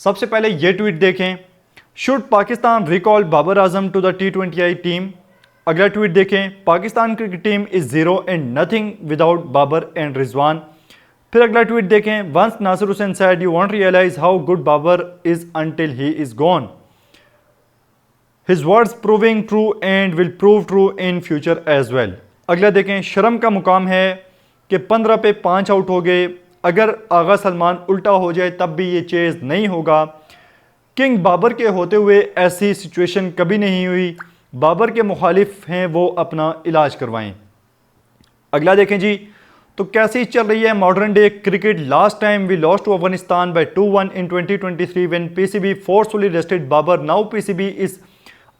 सबसे पहले ये ट्वीट देखें, should Pakistan recall Babar Azam to the T20I team. अगला ट्वीट देखें, Pakistan cricket team is zero and nothing without Babar and Rizwan. फिर अगला ट्वीट देखें, once Nasser Hussain said you won't realise how good Babar is until he is gone, his words proving true and will prove true in future as well. अगला देखें, शर्म का मुकाम है कि 15 पे 5 आउट हो गए, अगर आगा सलमान उल्टा हो जाए तब भी ये चेज नहीं होगा। किंग बाबर के होते हुए ऐसी सिचुएशन कभी नहीं हुई, बाबर के मुखालिफ हैं वो अपना इलाज करवाएं। अगला देखें जी, तो कैसी चल रही है modern day cricket. Last time we lost to Afghanistan by 2-1 in 2023 when PCB forcefully rested Babar. Now PCB is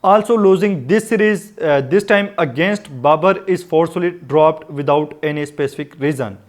also losing this series, this time against Babar is forcefully dropped without any specific reason.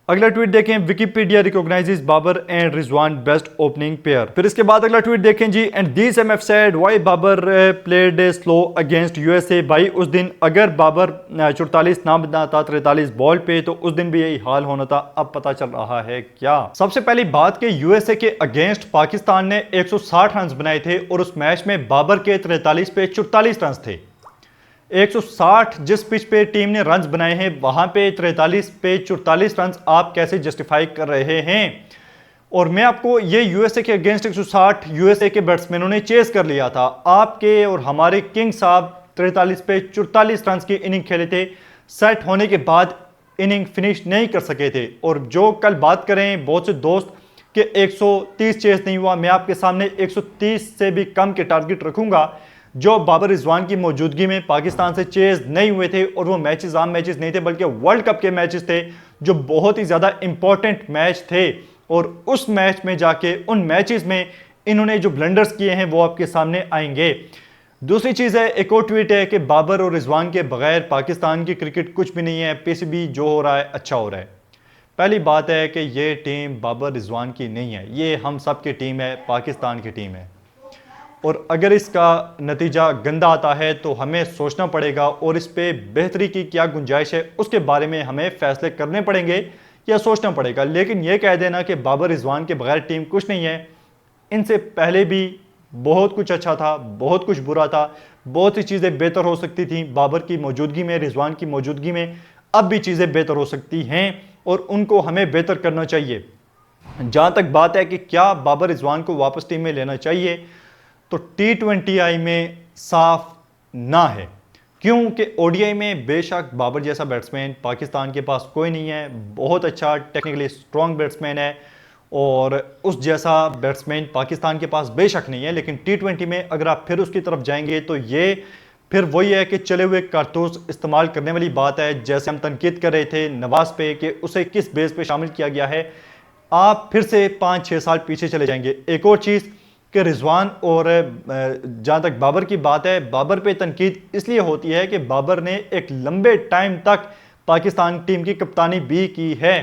अगला tweet देखें, Wikipedia recognises Babar and Rizwan best opening pair. फिर इसके बाद अगला tweet देखें जी, and this MF said why Babar played slow against USA. भाई उस दिन अगर बाबर 44 ना बनाता 43 बॉल पे तो उस दिन भी यही हाल होना था, अब पता चल रहा है क्या। सबसे पहली बात कि यूएसए के अगेंस्ट पाकिस्तान ने 160 रन बनाए थे और उस मैच में बाबर के 43 पे 44 रन थे। 160 जिस पिच पे टीम ने रन्स बनाए हैं वहां पे 43 पे 44 रन्स आप कैसे जस्टिफाई कर रहे हैं। और मैं आपको ये यूएसए के अगेंस्ट 160 यूएसए के बैट्समैनों ने चेस कर लिया था। आपके और हमारे किंग साहब 43 पे 44 रन्स की इनिंग खेले थे, सेट होने के बाद इनिंग फिनिश नहीं कर सके थे। और जो कल बात करें बहुत से दोस्त कि 130 चेस नहीं हुआ, मैं आपके सामने 130 से भी कम के टारगेट रखूंगा जो बाबर रिजवान की मौजूदगी में पाकिस्तान से चेज नहीं हुए थे। और वो मैचेस आम मैचेस नहीं थे बल्कि वर्ल्ड कप के मैचेस थे जो बहुत ही ज़्यादा इंपॉर्टेंट मैच थे। और उस मैच में जाके उन मैचेस में इन्होंने जो ब्लंडर्स किए हैं वो आपके सामने आएंगे। दूसरी चीज़ है, एक और ट्वीट है कि बाबर और रिजवान के बगैर पाकिस्तान की क्रिकेट कुछ भी नहीं है, पीसीबी जो हो रहा है अच्छा हो रहा है। पहली बात है कि ये टीम बाबर रिजवान की नहीं है, ये हम सब की टीम है, पाकिस्तान की टीम है। और अगर इसका नतीजा गंदा आता है तो हमें सोचना पड़ेगा और इस पे बेहतरी की क्या गुंजाइश है उसके बारे में हमें फैसले करने पड़ेंगे या सोचना पड़ेगा। लेकिन यह कह देना कि बाबर रिजवान के बगैर टीम कुछ नहीं है, इनसे पहले भी बहुत कुछ अच्छा था, बहुत कुछ बुरा था, बहुत सी चीज़ें बेहतर हो सकती थी बाबर की मौजूदगी में, रिजवान की मौजूदगी में। अब भी चीज़ें बेहतर हो सकती हैं और उनको हमें बेहतर करना चाहिए। जहाँ तक बात है कि क्या बाबर रिजवान को वापस टीम में लेना चाहिए, तो T20I में साफ ना है, क्योंकि ओडीआई में बेशक बाबर जैसा बैट्समैन पाकिस्तान के पास कोई नहीं है, बहुत अच्छा टेक्निकली स्ट्रॉन्ग बैट्समैन है और उस जैसा बैट्समैन पाकिस्तान के पास बेशक नहीं है। लेकिन T20 में अगर आप फिर उसकी तरफ जाएंगे तो ये फिर वही है कि चले हुए कारतूस इस्तेमाल करने वाली बात है। जैसे हम तनकीद कर रहे थे नवाज पे कि उसे किस बेस पे शामिल किया गया है, आप फिर से 5-6 साल पीछे चले जाएंगे। एक और चीज़ कि रिजवान और जहाँ तक बाबर की बात है, बाबर पे तनकीद इसलिए होती है कि बाबर ने एक लंबे टाइम तक पाकिस्तान टीम की कप्तानी भी की है।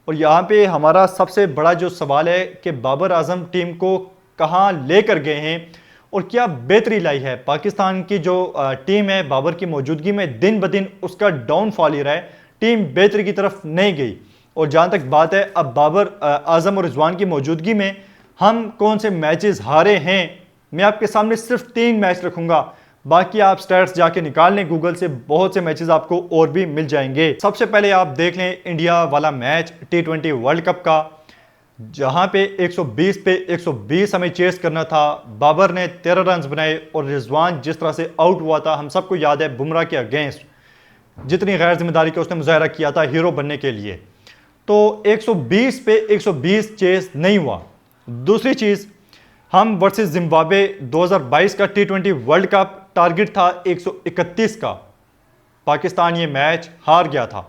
और यहाँ पे हमारा सबसे बड़ा जो सवाल है कि बाबर आजम टीम को कहाँ लेकर गए हैं और क्या बेहतरी लाई है। पाकिस्तान की जो टीम है बाबर की मौजूदगी में दिन ब दिन उसका डाउनफॉल ही रहा है, टीम बेहतरी की तरफ नहीं गई। और जहाँ तक बात है अब बाबर आजम और रिजवान की मौजूदगी में हम कौन से मैचेस हारे हैं, मैं आपके सामने सिर्फ 3 मैच रखूंगा, बाकी आप स्टैट्स जाके निकाल लें गूगल से, बहुत से मैचेस आपको और भी मिल जाएंगे। सबसे पहले आप देख लें इंडिया वाला मैच T20 वर्ल्ड कप का, जहां पे 120 पे 120 हमें चेस करना था। बाबर ने 13 रन बनाए और रिजवान जिस तरह से आउट हुआ था हम सबको याद है, बुमराह के अगेंस्ट जितनी गैर जिम्मेदारी का उसने मुजाहरा किया था हीरो बनने के लिए, तो 120 पे 120 चेस नहीं हुआ। दूसरी चीज़, हम वर्सेस जिम्बाब्वे 2022 का T20 वर्ल्ड कप टारगेट था 131 का, पाकिस्तान ये मैच हार गया था,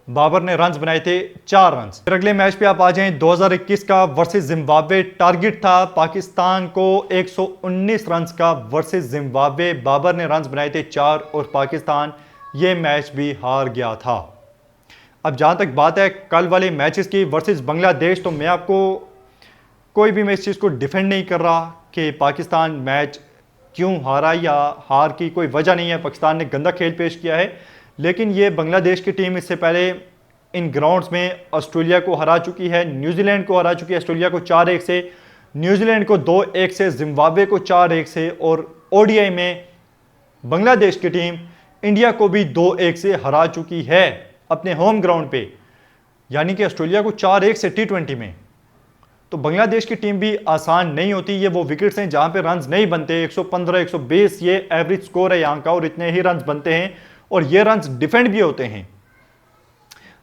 बाबर ने रन्स बनाए थे 4 रन्स। फिर अगले मैच पे आप आ जाएं 2021 का वर्सेस जिम्बाब्वे, टारगेट था पाकिस्तान को 119 रन्स का वर्सेस जिम्बाब्वे, बाबर ने रन्स बनाए थे 4 और पाकिस्तान ये मैच भी हार गया था। अब जहाँ तक बात है कल वाले मैचेस की वर्सेस बांग्लादेश, तो मैं आपको कोई भी मैं इस चीज़ को डिफेंड नहीं कर रहा कि पाकिस्तान मैच क्यों हारा या हार की कोई वजह नहीं है, पाकिस्तान ने गंदा खेल पेश किया है। लेकिन ये बांग्लादेश की टीम इससे पहले इन ग्राउंड्स में ऑस्ट्रेलिया को हरा चुकी है, न्यूजीलैंड को हरा चुकी है, ऑस्ट्रेलिया को 4-1 से, न्यूजीलैंड को 2-1 से, जिम्बाब्वे को 4-1 से, और ओडीआई में बांग्लादेश की टीम इंडिया को भी 2-1 से हरा चुकी है अपने होम ग्राउंड पे। यानी कि ऑस्ट्रेलिया को 4-1 से टी20 में। तो बांग्लादेश की टीम भी आसान नहीं होती। ये वो विकेट्स हैं जहां पे रन्स नहीं बनते। 115 120 ये एवरेज स्कोर है यहां का, और इतने ही रन्स बनते हैं और ये रन्स डिफेंड भी होते हैं।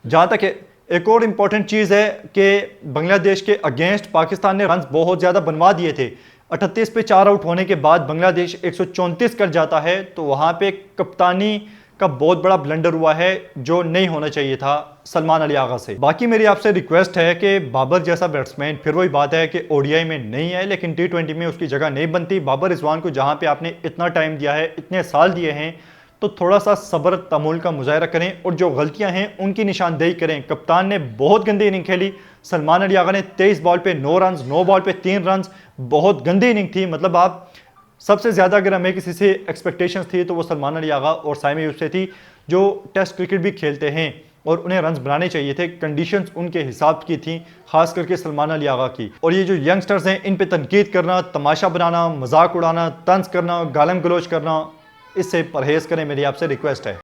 जहां तक एक और इंपॉर्टेंट चीज है कि बांग्लादेश के अगेंस्ट पाकिस्तान ने रन्स बहुत ज्यादा बनवा दिए थे। 38 पे 4 आउट होने के बाद बांग्लादेश 134 कर जाता है, तो वहां पे कप्तानी का बहुत बड़ा ब्लंडर हुआ है जो नहीं होना चाहिए था सलमान अली आगा से। बाकी मेरी आपसे रिक्वेस्ट है कि बाबर जैसा बैट्समैन, फिर वही बात है कि ओडीआई में नहीं है लेकिन टी20 में उसकी जगह नहीं बनती। बाबर रिजवान को जहां पे आपने इतना टाइम दिया है, इतने साल दिए हैं, तो थोड़ा सा सब्र तमुल का मुजाहरा करें और जो गलतियां हैं उनकी निशानदेही करें। कप्तान ने बहुत गंदी इनिंग खेली। सलमान अली आगा ने 23 बॉल पे 9 रन, 9 बॉल पे 3 रन, बहुत गंदी इनिंग थी। मतलब आप सबसे ज़्यादा अगर हमें किसी से एक्सपेक्टेशंस थी तो वो सलमान अली आगा और साइम अयूब से थी, जो टेस्ट क्रिकेट भी खेलते हैं और उन्हें रन्स बनाने चाहिए थे। कंडीशंस उनके हिसाब की थी, खास करके सलमान अली आगा की। और ये जो यंगस्टर्स हैं इन पे तनकीद करना, तमाशा बनाना, मजाक उड़ाना, तंज करना, गालम गलोच करना, इससे परहेज़ करें, मेरी आपसे रिक्वेस्ट है।